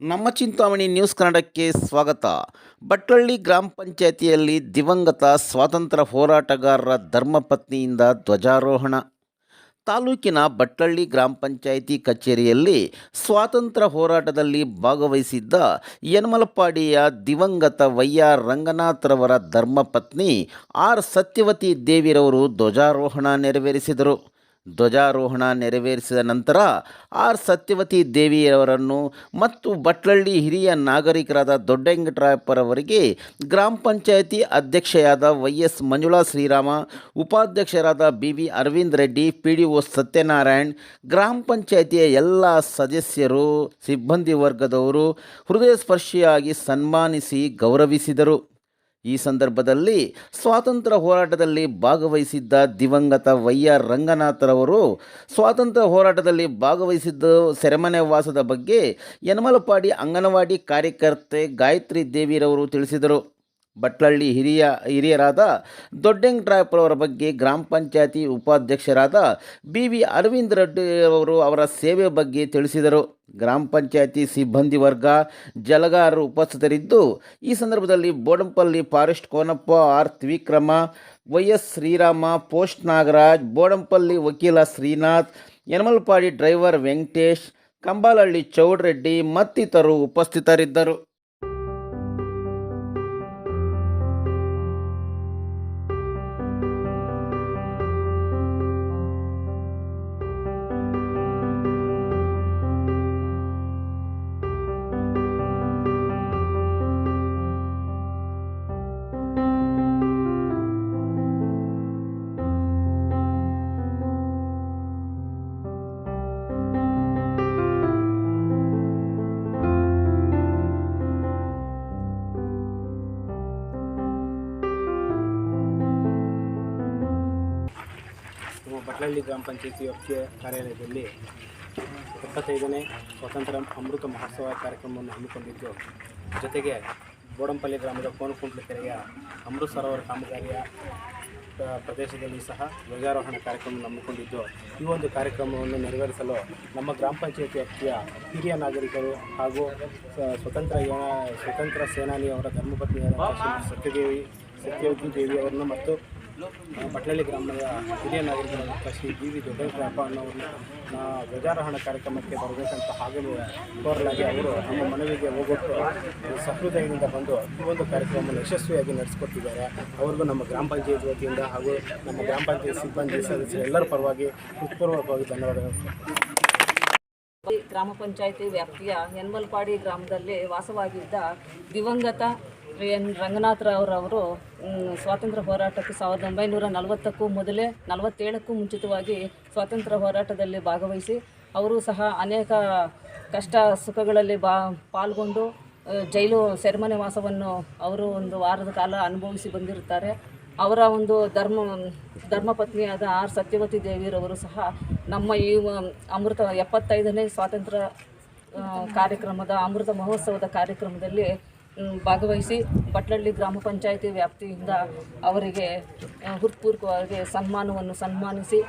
ನಮ್ಮ ಚಿಂತಾಮಣಿ ನ್ಯೂಸ್ ಕನ್ನಡಕ್ಕೆ ಸ್ವಾಗತ. ಭಟ್ಕಳ ಗ್ರಾಮ ಪಂಚಾಯಿತಿಯಲ್ಲಿ ದಿವಂಗತ ಸ್ವಾತಂತ್ರ್ಯ ಹೋರಾಟಗಾರರ ಧರ್ಮಪತ್ನಿಯಿಂದ ಧ್ವಜಾರೋಹಣ. ತಾಲೂಕಿನ ಭಟ್ಕಳ ಗ್ರಾಮ ಪಂಚಾಯಿತಿ ಕಚೇರಿಯಲ್ಲಿ ಸ್ವಾತಂತ್ರ್ಯ ಹೋರಾಟದಲ್ಲಿ ಭಾಗವಹಿಸಿದ್ದ ಯನಮಲಪಾಡಿಯ ದಿವಂಗತ ವೈ.ಆರ್. ರಂಗನಾಥ್ರವರ ಧರ್ಮಪತ್ನಿ ಆರ್. ಸತ್ಯವತಿ ದೇವಿರವರು ಧ್ವಜಾರೋಹಣ ನೆರವೇರಿಸಿದರು. ಧ್ವಜಾರೋಹಣ ನೆರವೇರಿಸಿದ ನಂತರ ಆರ್. ಸತ್ಯವತಿ ದೇವಿಯವರನ್ನು ಮತ್ತು ಭಟ್ಕಳ ಹಿರಿಯ ನಾಗರಿಕರಾದ ದೊಡ್ಡವೆಂಕಟರಾಯಪ್ಪರವರಿಗೆ ಗ್ರಾಮ ಪಂಚಾಯಿತಿ ಅಧ್ಯಕ್ಷೆಯಾದ ವೈ.ಎಸ್. ಮಂಜುಳಾ ಶ್ರೀರಾಮ, ಉಪಾಧ್ಯಕ್ಷರಾದ ಬಿ.ವಿ. ಅರವಿಂದ್ ರೆಡ್ಡಿ, ಪಿ.ಡಿ.ಒ. ಸತ್ಯನಾರಾಯಣ್, ಗ್ರಾಮ ಪಂಚಾಯಿತಿಯ ಎಲ್ಲ ಸದಸ್ಯರು, ಸಿಬ್ಬಂದಿ ವರ್ಗದವರು ಹೃದಯಸ್ಪರ್ಶಿಯಾಗಿ ಸನ್ಮಾನಿಸಿ ಗೌರವಿಸಿದರು. ಈ ಸಂದರ್ಭದಲ್ಲಿ ಸ್ವಾತಂತ್ರ್ಯ ಹೋರಾಟದಲ್ಲಿ ಭಾಗವಹಿಸಿದ್ದ ದಿವಂಗತ ವೈ.ಆರ್. ರಂಗನಾಥ್ರವರು ಸ್ವಾತಂತ್ರ್ಯ ಹೋರಾಟದಲ್ಲಿ ಭಾಗವಹಿಸಿದ್ದ ಸೆರೆಮನೆ ವಾಸದ ಬಗ್ಗೆ ಯನಮಲಪಾಡಿ ಅಂಗನವಾಡಿ ಕಾರ್ಯಕರ್ತೆ ಗಾಯತ್ರಿ ದೇವಿರವರು ತಿಳಿಸಿದರು. ಭಟ್ಕಳ ಹಿರಿಯರಾದ ದೊಡ್ಡವೆಂಕಟರಾಯಪ್ಪರವರ ಬಗ್ಗೆ ಗ್ರಾಮ ಪಂಚಾಯತಿ ಉಪಾಧ್ಯಕ್ಷರಾದ ಬಿ.ವಿ. ಅರವಿಂದ್ ರೆಡ್ಡಿ ಅವರು ಅವರ ಸೇವೆ ಬಗ್ಗೆ ತಿಳಿಸಿದರು. ಗ್ರಾಮ ಪಂಚಾಯತಿ ಸಿಬ್ಬಂದಿ ವರ್ಗ, ಜಲಗಾರರು ಉಪಸ್ಥಿತರಿದ್ದು, ಈ ಸಂದರ್ಭದಲ್ಲಿ Bodampalli forest Konappa, R. Trivikrama, Y S. Srirama, post Nagaraj, Bodampalli ವಕೀಲ ಶ್ರೀನಾಥ್, ಯನಮಲಪಾಡಿ ಡ್ರೈವರ್ ವೆಂಕಟೇಶ್, ಕಂಬಾಲಹಳ್ಳಿ ಚೌಡರೆಡ್ಡಿ ಮತ್ತಿತರರು ಉಪಸ್ಥಿತರಿದ್ದರು. ನಮ್ಮ ಭಟ್ಕಳ ಗ್ರಾಮ ಪಂಚಾಯತಿ ವ್ಯಾಪ್ತಿಯ ಕಾರ್ಯಾಲಯದಲ್ಲಿ 75ನೇ ಸ್ವಾತಂತ್ರ್ಯ ಅಮೃತ ಮಹೋತ್ಸವ ಕಾರ್ಯಕ್ರಮವನ್ನು ಹಮ್ಮಿಕೊಂಡಿದ್ದು, ಜೊತೆಗೆ ಬೋಡಂಪಲ್ಲಿ ಗ್ರಾಮದ ಕೋನಕುಂಟ್ಲ ಕೆರೆಯ ಅಮೃತ ಸರೋವರ ಕಾಮಗಾರಿಯ ಪ್ರದೇಶದಲ್ಲಿ ಸಹ ಧ್ವಜಾರೋಹಣ ಕಾರ್ಯಕ್ರಮ ಹಮ್ಮಿಕೊಂಡಿದ್ದು, ಈ ಒಂದು ಕಾರ್ಯಕ್ರಮವನ್ನು ನೆರವೇರಿಸಲು ನಮ್ಮ ಗ್ರಾಮ ಪಂಚಾಯತಿ ವ್ಯಾಪ್ತಿಯ ಹಿರಿಯ ನಾಗರಿಕರು ಹಾಗೂ ಸ್ವತಂತ್ರ ಸೇನಾನಿಯವರ ಧರ್ಮಪತ್ನಿಯಾದ ಸತ್ಯವತಿ ದೇವಿಯವರನ್ನು ಮತ್ತು ಭಟ್ಕಳ ಗ್ರಾಮದ ಹಿರಿಯ ನಾಗರಿಕರಾದ ಶ್ರೀ ಬಿ.ವಿ. ದೊಡ್ಡವೆಂಕಟರಾಯಪ್ಪ ಅನ್ನೋರನ್ನ ಧ್ವಜಾರೋಹಣ ಕಾರ್ಯಕ್ರಮಕ್ಕೆ ಬರಬೇಕಂತ ಆಗಲೂ ಕೋರಲಾಗಿ ಅವರು ನಮ್ಮ ಮನವಿಗೆ ಹೋಗೊಟ್ಟು ಸಹೃದಯದಿಂದ ಬಂದು ಈ ಒಂದು ಕಾರ್ಯಕ್ರಮವನ್ನು ಯಶಸ್ವಿಯಾಗಿ ನಡೆಸಿಕೊಟ್ಟಿದ್ದಾರೆ. ಅವ್ರಿಗೂ ನಮ್ಮ ಗ್ರಾಮ ಪಂಚಾಯತ್ ವತಿಯಿಂದ ಹಾಗೂ ನಮ್ಮ ಗ್ರಾಮ ಪಂಚಾಯತ್ ಸಿಬ್ಬಂದಿ ಸದಸ್ಯರು ಎಲ್ಲರ ಪರವಾಗಿ ಹೃತ್ಪೂರ್ವಕವಾಗಿ ಧನ್ಯವಾದಗಳು. ಗ್ರಾಮ ಪಂಚಾಯಿತಿ ವ್ಯಾಪ್ತಿಯ ಯನಮಲಪಾಡಿ ಗ್ರಾಮದಲ್ಲಿ ವಾಸವಾಗಿದ್ದ ದಿವಂಗತ ಎನ್. ರಂಗನಾಥ್ರವರು ಸ್ವಾತಂತ್ರ್ಯ ಹೋರಾಟಕ್ಕೆ 1940ಕ್ಕೂ ಮೊದಲೇ 47ಕ್ಕೂ ಮುಂಚಿತವಾಗಿ ಸ್ವಾತಂತ್ರ್ಯ ಹೋರಾಟದಲ್ಲಿ ಭಾಗವಹಿಸಿ ಅವರು ಸಹ ಅನೇಕ ಕಷ್ಟ ಸುಖಗಳಲ್ಲಿ ಪಾಲ್ಗೊಂಡು ಸೆರೆಮನೆ ವಾಸವನ್ನು ಅವರು ಒಂದು ವಾರದ ಕಾಲ ಅನುಭವಿಸಿ ಬಂದಿರುತ್ತಾರೆ. ಅವರ ಒಂದು ಧರ್ಮಪತ್ನಿಯಾದ ಆರ್. ಸತ್ಯವತಿ ದೇವಿರವರು ಸಹ ನಮ್ಮ ಈ ಅಮೃತ 75ನೇ ಸ್ವಾತಂತ್ರ್ಯ ಕಾರ್ಯಕ್ರಮದ ಅಮೃತ ಮಹೋತ್ಸವದ ಕಾರ್ಯಕ್ರಮದಲ್ಲಿ ಭಾಗವಹಿಸಿ ಭಟ್ಕಳ ಗ್ರಾಮ ಪಂಚಾಯಿತಿ ವ್ಯಾಪ್ತಿಯಿಂದ ಅವರಿಗೆ ಹೃತ್ಪೂರ್ವಕವಾಗಿ ಸನ್ಮಾನಿಸಿ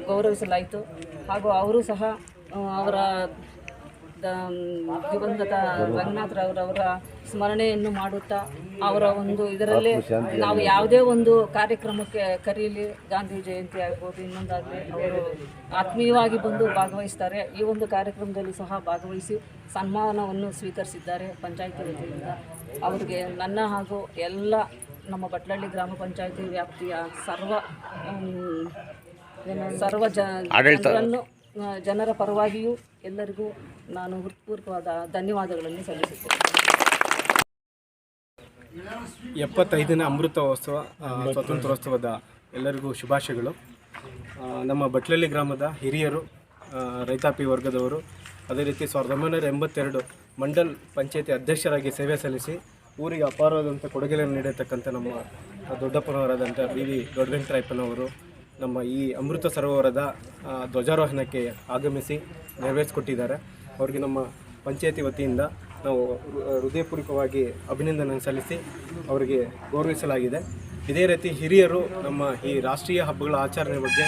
ಗೌರವಿಸಲಾಯಿತು. ಹಾಗೂ ಅವರು ಸಹ ಅವರ ದಿವಂಗತ ರಂಗನಾಥ್ರವರ ಸ್ಮರಣೆಯನ್ನು ಮಾಡುತ್ತಾ ಅವರ ಒಂದು ಇದರಲ್ಲಿ ನಾವು ಯಾವುದೇ ಒಂದು ಕಾರ್ಯಕ್ರಮಕ್ಕೆ ಕರೀಲಿ, ಗಾಂಧಿ ಜಯಂತಿ ಆಗ್ಬೋದು, ಇನ್ನೊಂದಾಗಲಿ, ಅವರು ಆತ್ಮೀಯವಾಗಿ ಬಂದು ಭಾಗವಹಿಸ್ತಾರೆ. ಈ ಒಂದು ಕಾರ್ಯಕ್ರಮದಲ್ಲಿ ಸಹ ಭಾಗವಹಿಸಿ ಸನ್ಮಾನವನ್ನು ಸ್ವೀಕರಿಸಿದ್ದಾರೆ ಪಂಚಾಯಿತಿ ವತಿಯಿಂದ. ಅವರಿಗೆ ನನ್ನ ಹಾಗೂ ಎಲ್ಲ ನಮ್ಮ ಭಟ್ಕಳ ಗ್ರಾಮ ಪಂಚಾಯಿತಿ ವ್ಯಾಪ್ತಿಯ ಜನರ ಪರವಾಗಿಯೂ ಎಲ್ಲರಿಗೂ ನಾನು ಹೃತ್ಪೂರ್ವಕವಾದ ಧನ್ಯವಾದಗಳನ್ನು ಸಲ್ಲಿಸುತ್ತೇನೆ. 75ನೇ ಅಮೃತೋತ್ಸವ ಸ್ವಾತಂತ್ರ್ಯೋತ್ಸವದ ಎಲ್ಲರಿಗೂ ಶುಭಾಶಯಗಳು. ನಮ್ಮ ಭಟ್ಕಳ ಗ್ರಾಮದ ಹಿರಿಯರು, ರೈತಾಪಿ ವರ್ಗದವರು, ಅದೇ ರೀತಿ 1982 ಮಂಡಲ್ ಪಂಚಾಯತಿ ಅಧ್ಯಕ್ಷರಾಗಿ ಸೇವೆ ಸಲ್ಲಿಸಿ ಊರಿಗೆ ಅಪಾರವಾದಂಥ ಕೊಡುಗೆಯನ್ನು ನೀಡಿರ್ತಕ್ಕಂಥ ನಮ್ಮ ದೊಡ್ಡಪ್ಪನವರಾದಂಥ ಬಿ.ವಿ. ದೊಡ್ಡವೆಂಕಟರಾಯಪ್ಪನವರು ನಮ್ಮ ಈ ಅಮೃತ ಸರೋವರದ ಧ್ವಜಾರೋಹಣಕ್ಕೆ ಆಗಮಿಸಿ ನೆರವೇರಿಸಿಕೊಟ್ಟಿದ್ದಾರೆ. ಅವರಿಗೆ ನಮ್ಮ ಪಂಚಾಯತಿ ವತಿಯಿಂದ ನಾವು ಹೃದಯಪೂರ್ವಕವಾಗಿ ಅಭಿನಂದನೆ ಸಲ್ಲಿಸಿ ಅವರಿಗೆ ಗೌರವಿಸಲಾಗಿದೆ. ಇದೇ ರೀತಿ ಹಿರಿಯರು ನಮ್ಮ ಈ ರಾಷ್ಟ್ರೀಯ ಹಬ್ಬಗಳ ಆಚರಣೆ ಬಗ್ಗೆ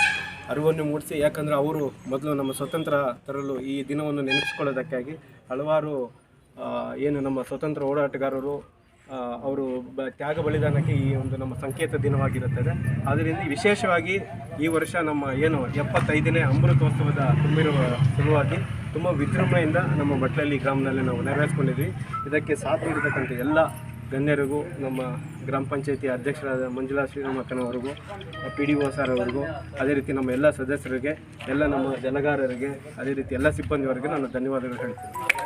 ಅರಿವನ್ನು ಮೂಡಿಸಿ, ಯಾಕಂದರೆ ಅವರು ಮೊದಲು ನಮ್ಮ ಸ್ವತಂತ್ರ ತರಲು ಈ ದಿನವನ್ನು ನೆನಪಿಸ್ಕೊಳ್ಳೋದಕ್ಕಾಗಿ ಹಲವಾರು ಏನು ನಮ್ಮ ಸ್ವತಂತ್ರ ಹೋರಾಟಗಾರರು ಅವರು ತ್ಯಾಗ ಬಲಿದಾನಕ್ಕೆ ಈ ಒಂದು ನಮ್ಮ ಸಂಕೇತ ದಿನವಾಗಿರುತ್ತದೆ. ಆದ್ದರಿಂದ ವಿಶೇಷವಾಗಿ ಈ ವರ್ಷ ನಮ್ಮ ಏನು 75ನೇ ಅಮೃತೋತ್ಸವದ ತುಂಬಿರುವ ಸಲುವಾಗಿ ತುಂಬ ವಿಜೃಂಭಣೆಯಿಂದ ನಮ್ಮ ಬಟ್ಲಳ್ಳಿ ಗ್ರಾಮದಲ್ಲಿ ನಾವು ನೆರವೇರಿಸ್ಕೊಂಡಿದ್ವಿ. ಇದಕ್ಕೆ ಸಾಥ್ ನೀಡಿರ್ತಕ್ಕಂಥ ಎಲ್ಲ ಗಣ್ಯರಿಗೂ, ನಮ್ಮ ಗ್ರಾಮ ಪಂಚಾಯತಿ ಅಧ್ಯಕ್ಷರಾದ ಮಂಜುಳಾ ಶ್ರೀರಾಮಕ್ಕನವರಿಗೂ, PDO ಸರ್ ಅವರಿಗೂ, ಅದೇ ರೀತಿ ನಮ್ಮ ಎಲ್ಲ ಸದಸ್ಯರಿಗೆ, ಎಲ್ಲ ನಮ್ಮ ಜಲಗಾರರಿಗೆ, ಅದೇ ರೀತಿ ಎಲ್ಲ ಸಿಬ್ಬಂದಿಯವರಿಗೆ ನಾನು ಧನ್ಯವಾದಗಳು ಹೇಳ್ತೀನಿ.